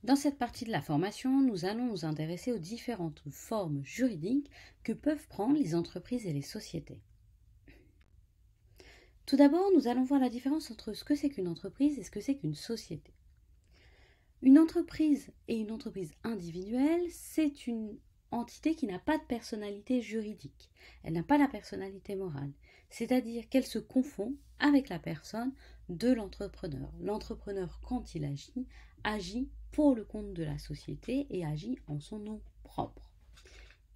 Dans cette partie de la formation, nous allons nous intéresser aux différentes formes juridiques que peuvent prendre les entreprises et les sociétés. Tout d'abord, nous allons voir la différence entre ce que c'est qu'une entreprise et ce que c'est qu'une société. Une entreprise et une entreprise individuelle, c'est une entité qui n'a pas de personnalité juridique. Elle n'a pas la personnalité morale. C'est-à-dire qu'elle se confond avec la personne de l'entrepreneur. L'entrepreneur, quand il agit, agit pour le compte de la société et agit en son nom propre.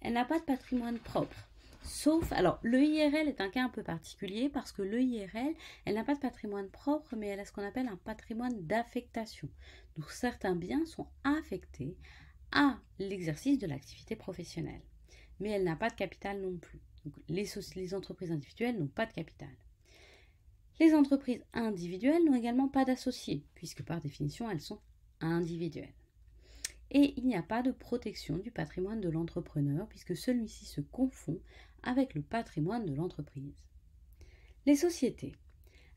Elle n'a pas de patrimoine propre. Sauf, alors le IRL est un cas un peu particulier parce que le IRL, elle n'a pas de patrimoine propre, mais elle a ce qu'on appelle un patrimoine d'affectation. Donc certains biens sont affectés à l'exercice de l'activité professionnelle. Mais elle n'a pas de capital non plus. Donc les entreprises individuelles n'ont pas de capital. Les entreprises individuelles n'ont également pas d'associés, puisque par définition elles sont individuelles. Et il n'y a pas de protection du patrimoine de l'entrepreneur, puisque celui-ci se confond avec le patrimoine de l'entreprise. Les sociétés.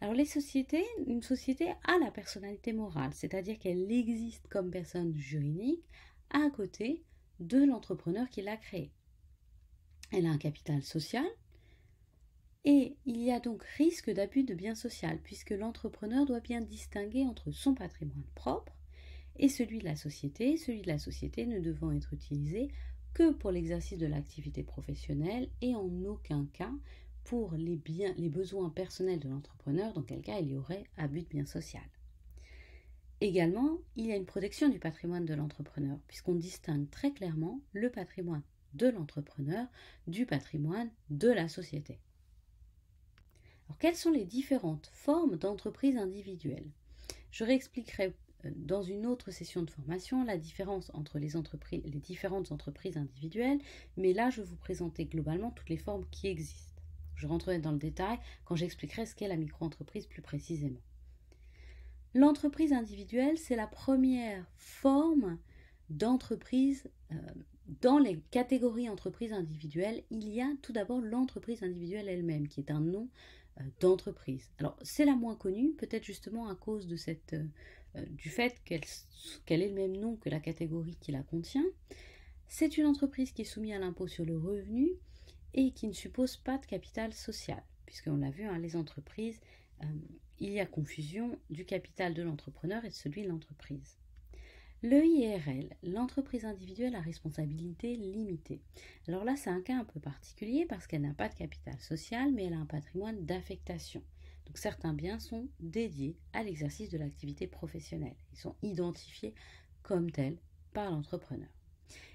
Alors les sociétés, une société a la personnalité morale, c'est-à-dire qu'elle existe comme personne juridique à côté de l'entrepreneur qui l'a créée. Elle a un capital social et il y a donc risque d'abus de bien social, puisque l'entrepreneur doit bien distinguer entre son patrimoine propre et celui de la société ne devant être utilisé que pour l'exercice de l'activité professionnelle et en aucun cas pour les besoins personnels de l'entrepreneur, dans quel cas il y aurait abus de bien social. Également, il y a une protection du patrimoine de l'entrepreneur, puisqu'on distingue très clairement le patrimoine de l'entrepreneur du patrimoine de la société. Alors, quelles sont les différentes formes d'entreprises individuelles ? Je réexpliquerai dans une autre session de formation la différence entre les différentes entreprises individuelles, mais là je vais vous présenter globalement toutes les formes qui existent. Je rentrerai dans le détail quand j'expliquerai ce qu'est la micro-entreprise plus précisément. L'entreprise individuelle, c'est la première forme d'entreprise. Dans les catégories entreprises individuelles, il y a tout d'abord l'entreprise individuelle elle-même, qui est un nom d'entreprise. Alors, c'est la moins connue, peut-être justement à cause de du fait qu'elle ait le même nom que la catégorie qui la contient. C'est une entreprise qui est soumise à l'impôt sur le revenu et qui ne suppose pas de capital social, puisqu'on l'a vu, les entreprises, il y a confusion du capital de l'entrepreneur et de celui de l'entreprise. Le IRL, l'entreprise individuelle à responsabilité limitée. Alors là, c'est un cas un peu particulier parce qu'elle n'a pas de capital social, mais elle a un patrimoine d'affectation. Donc certains biens sont dédiés à l'exercice de l'activité professionnelle. Ils sont identifiés comme tels par l'entrepreneur.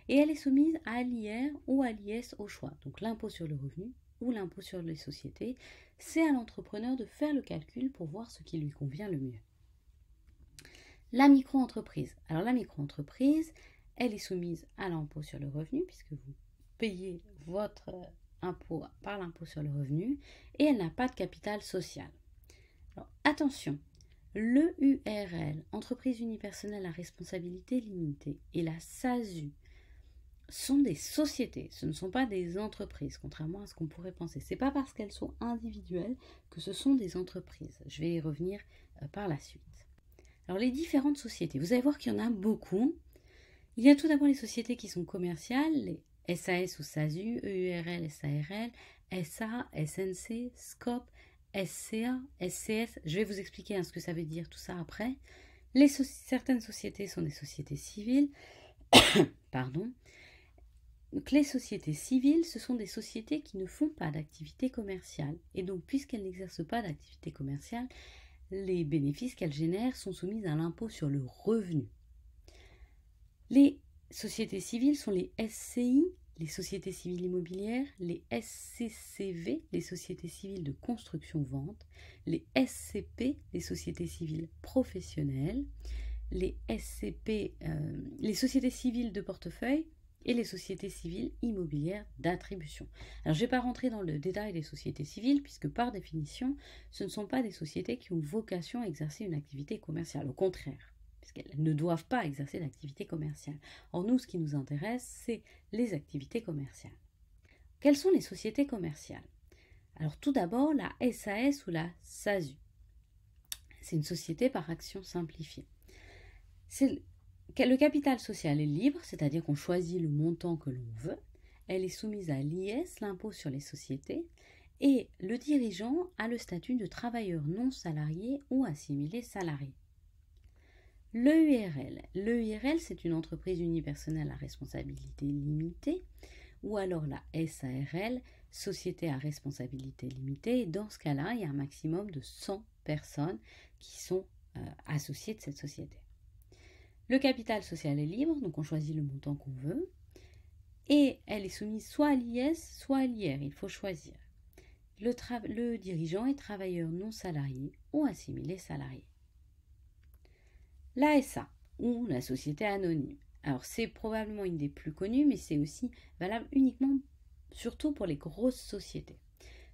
Et elle est soumise à l'IR ou à l'IS au choix. Donc l'impôt sur le revenu ou l'impôt sur les sociétés, c'est à l'entrepreneur de faire le calcul pour voir ce qui lui convient le mieux. La micro-entreprise. Alors la micro-entreprise, elle est soumise à l'impôt sur le revenu puisque vous payez votre impôt par l'impôt sur le revenu et elle n'a pas de capital social. Alors attention, le URL, entreprise unipersonnelle à responsabilité limitée, et la SASU sont des sociétés, ce ne sont pas des entreprises, contrairement à ce qu'on pourrait penser. Ce n'est pas parce qu'elles sont individuelles que ce sont des entreprises. Je vais y revenir par la suite. Alors les différentes sociétés, vous allez voir qu'il y en a beaucoup. Il y a tout d'abord les sociétés qui sont commerciales, les SAS ou SASU, EURL, SARL, SA, SNC, SCOP, SCA, SCS. Je vais vous expliquer ce que ça veut dire tout ça après. Certaines sociétés sont des sociétés civiles. Pardon. Donc les sociétés civiles, ce sont des sociétés qui ne font pas d'activité commerciale. Et donc, puisqu'elles n'exercent pas d'activité commerciale, les bénéfices qu'elles génèrent sont soumis à l'impôt sur le revenu. Les sociétés civiles sont les SCI, les sociétés civiles immobilières, les SCCV, les sociétés civiles de construction-vente, les SCP, les sociétés civiles professionnelles, les SCP, les sociétés civiles de portefeuille et les sociétés civiles immobilières d'attribution. Alors je ne vais pas rentrer dans le détail des sociétés civiles puisque par définition, ce ne sont pas des sociétés qui ont vocation à exercer une activité commerciale. Au contraire, puisqu'elles ne doivent pas exercer d'activité commerciale. Or nous, ce qui nous intéresse, c'est les activités commerciales. Quelles sont les sociétés commerciales ? Alors tout d'abord, la SAS ou la SASU. C'est une société par action simplifiée. Le capital social est libre, c'est-à-dire qu'on choisit le montant que l'on veut. Elle est soumise à l'IS, l'impôt sur les sociétés, et le dirigeant a le statut de travailleur non salarié ou assimilé salarié. L'EURL. L'EURL, c'est une entreprise unipersonnelle à responsabilité limitée, ou alors la SARL, société à responsabilité limitée. Et dans ce cas-là, il y a un maximum de 100 personnes qui sont associées de cette société. Le capital social est libre, donc on choisit le montant qu'on veut. Et elle est soumise soit à l'IS, soit à l'IR, il faut choisir. Le dirigeant est travailleur non salarié ou assimilé salarié. L'ASA, ou la société anonyme. Alors c'est probablement une des plus connues, mais c'est aussi valable uniquement, surtout pour les grosses sociétés.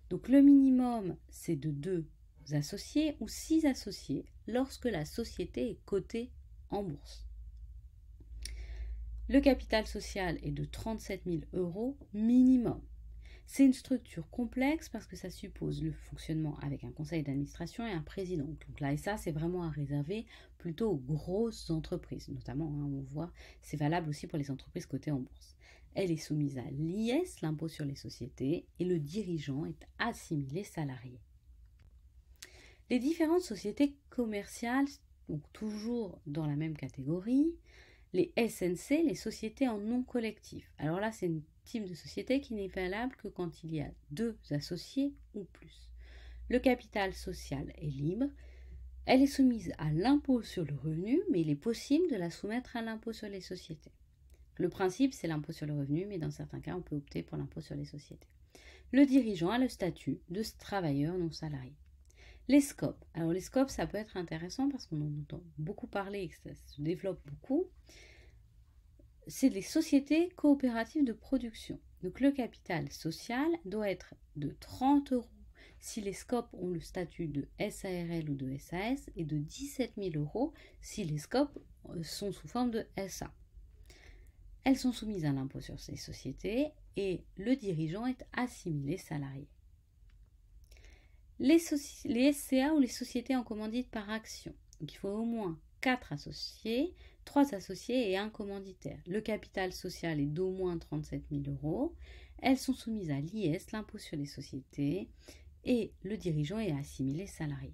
Donc le minimum, c'est de 2 associés ou 6 associés lorsque la société est cotée en bourse. Le capital social est de 37 000 € minimum. C'est une structure complexe parce que ça suppose le fonctionnement avec un conseil d'administration et un président. Donc là, et ça, c'est vraiment à réserver plutôt aux grosses entreprises, notamment, on voit, c'est valable aussi pour les entreprises cotées en bourse. Elle est soumise à l'IS, l'impôt sur les sociétés, et le dirigeant est assimilé salarié. Les différentes sociétés commerciales, donc toujours dans la même catégorie, les SNC, les sociétés en non collectif. Alors là, c'est un type de société qui n'est valable que quand il y a 2 associés ou plus. Le capital social est libre. Elle est soumise à l'impôt sur le revenu, mais il est possible de la soumettre à l'impôt sur les sociétés. Le principe, c'est l'impôt sur le revenu, mais dans certains cas, on peut opter pour l'impôt sur les sociétés. Le dirigeant a le statut de travailleur non salarié. Les scopes. Alors les scopes, ça peut être intéressant parce qu'on en entend beaucoup parler et que ça se développe beaucoup. C'est des sociétés coopératives de production. Donc le capital social doit être de 30 € si les scopes ont le statut de SARL ou de SAS et de 17 000 € si les scopes sont sous forme de SA. Elles sont soumises à l'impôt sur ces sociétés et le dirigeant est assimilé salarié. Les SCA ou les sociétés en commandite par action. Donc il faut au moins 4 associés, 3 associés et un commanditaire. Le capital social est d'au moins 37 000 €. Elles sont soumises à l'IS, l'impôt sur les sociétés, et le dirigeant est assimilé salarié.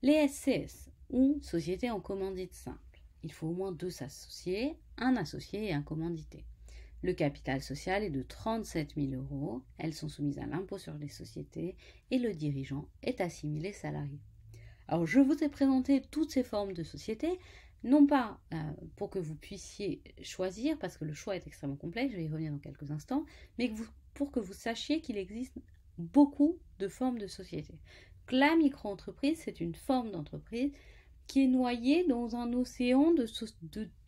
Les SCS, ou sociétés en commandite simple. Il faut au moins 2 associés, un associé et un commandité. Le capital social est de 37 000 €. Elles sont soumises à l'impôt sur les sociétés et le dirigeant est assimilé salarié. Alors, je vous ai présenté toutes ces formes de sociétés, non pas pour que vous puissiez choisir, parce que le choix est extrêmement complexe, je vais y revenir dans quelques instants, mais pour que vous sachiez qu'il existe beaucoup de formes de sociétés. La micro-entreprise, c'est une forme d'entreprise qui est noyée dans un océan de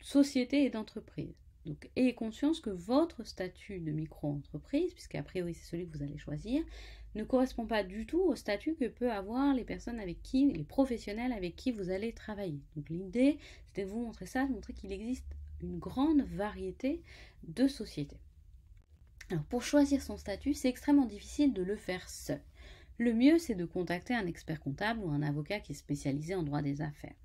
sociétés et d'entreprises. Donc, ayez conscience que votre statut de micro-entreprise, puisqu'a priori c'est celui que vous allez choisir, ne correspond pas du tout au statut que peuvent avoir les personnes avec qui, les professionnels avec qui vous allez travailler. Donc l'idée, c'était de vous montrer ça, de montrer qu'il existe une grande variété de sociétés. Alors pour choisir son statut, c'est extrêmement difficile de le faire seul. Le mieux, c'est de contacter un expert comptable ou un avocat qui est spécialisé en droit des affaires.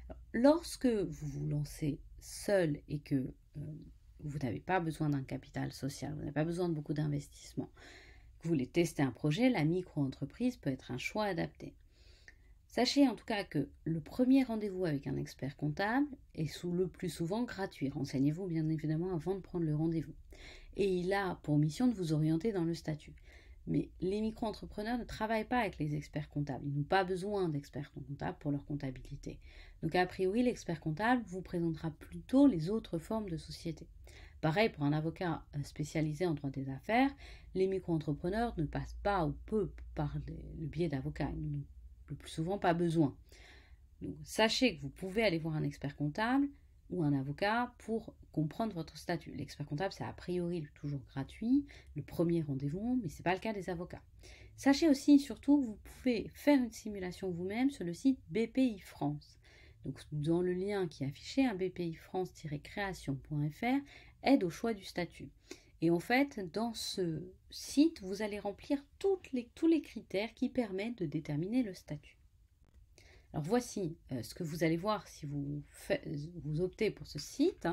Alors, lorsque vous vous lancez seul et que vous n'avez pas besoin d'un capital social, vous n'avez pas besoin de beaucoup d'investissement, que vous voulez tester un projet, la micro-entreprise peut être un choix adapté. Sachez en tout cas que le premier rendez-vous avec un expert comptable est le plus souvent gratuit. Renseignez-vous bien évidemment avant de prendre le rendez-vous. Et il a pour mission de vous orienter dans le statut. Mais les micro-entrepreneurs ne travaillent pas avec les experts comptables. Ils n'ont pas besoin d'experts comptables pour leur comptabilité. Donc a priori, l'expert comptable vous présentera plutôt les autres formes de société. Pareil pour un avocat spécialisé en droit des affaires, les micro-entrepreneurs ne passent pas ou peu par le biais d'avocats. Ils n'ont le plus souvent pas besoin. Donc, sachez que vous pouvez aller voir un expert comptable ou un avocat pour comprendre votre statut. L'expert comptable, c'est a priori toujours gratuit, le premier rendez-vous, mais ce n'est pas le cas des avocats. Sachez aussi, surtout, que vous pouvez faire une simulation vous-même sur le site BPI France. Donc, dans le lien qui est affiché, bpifrance-création.fr, aide au choix du statut. Et en fait, dans ce site, vous allez remplir tous les critères qui permettent de déterminer le statut. Alors voici ce que vous allez voir si vous optez pour ce site.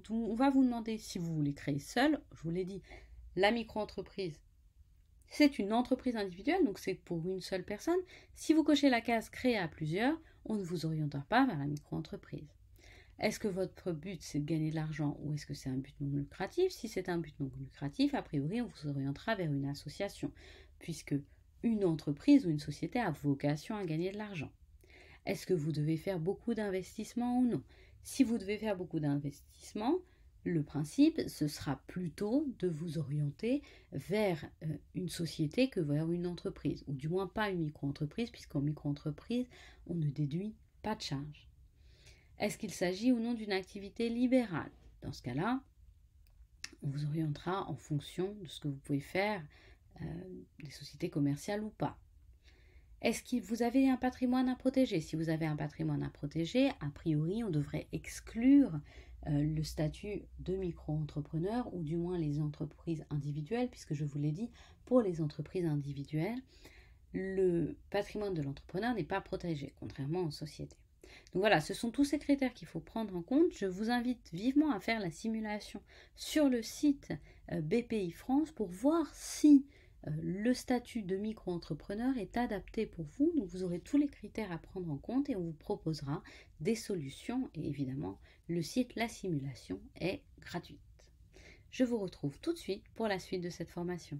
On va vous demander si vous voulez créer seul. Je vous l'ai dit, la micro-entreprise, c'est une entreprise individuelle, donc c'est pour une seule personne. Si vous cochez la case créer à plusieurs, on ne vous orientera pas vers la micro-entreprise. Est-ce que votre but c'est de gagner de l'argent ou est-ce que c'est un but non lucratif? Si c'est un but non lucratif, a priori on vous orientera vers une association, puisque une entreprise ou une société a vocation à gagner de l'argent. Est-ce que vous devez faire beaucoup d'investissements ou non? Si vous devez faire beaucoup d'investissements, le principe, ce sera plutôt de vous orienter vers une société que vers une entreprise, ou du moins pas une micro-entreprise, puisqu'en micro-entreprise, on ne déduit pas de charges. Est-ce qu'il s'agit ou non d'une activité libérale? Dans ce cas-là, on vous orientera en fonction de ce que vous pouvez faire, des sociétés commerciales ou pas. Est-ce que vous avez un patrimoine à protéger? Si vous avez un patrimoine à protéger, a priori, on devrait exclure le statut de micro-entrepreneur ou du moins les entreprises individuelles, puisque je vous l'ai dit, pour les entreprises individuelles, le patrimoine de l'entrepreneur n'est pas protégé, contrairement aux sociétés. Donc voilà, ce sont tous ces critères qu'il faut prendre en compte. Je vous invite vivement à faire la simulation sur le site BPI France pour voir si le statut de micro-entrepreneur est adapté pour vous. Donc vous aurez tous les critères à prendre en compte et on vous proposera des solutions. Et évidemment, le site La Simulation est gratuite. Je vous retrouve tout de suite pour la suite de cette formation.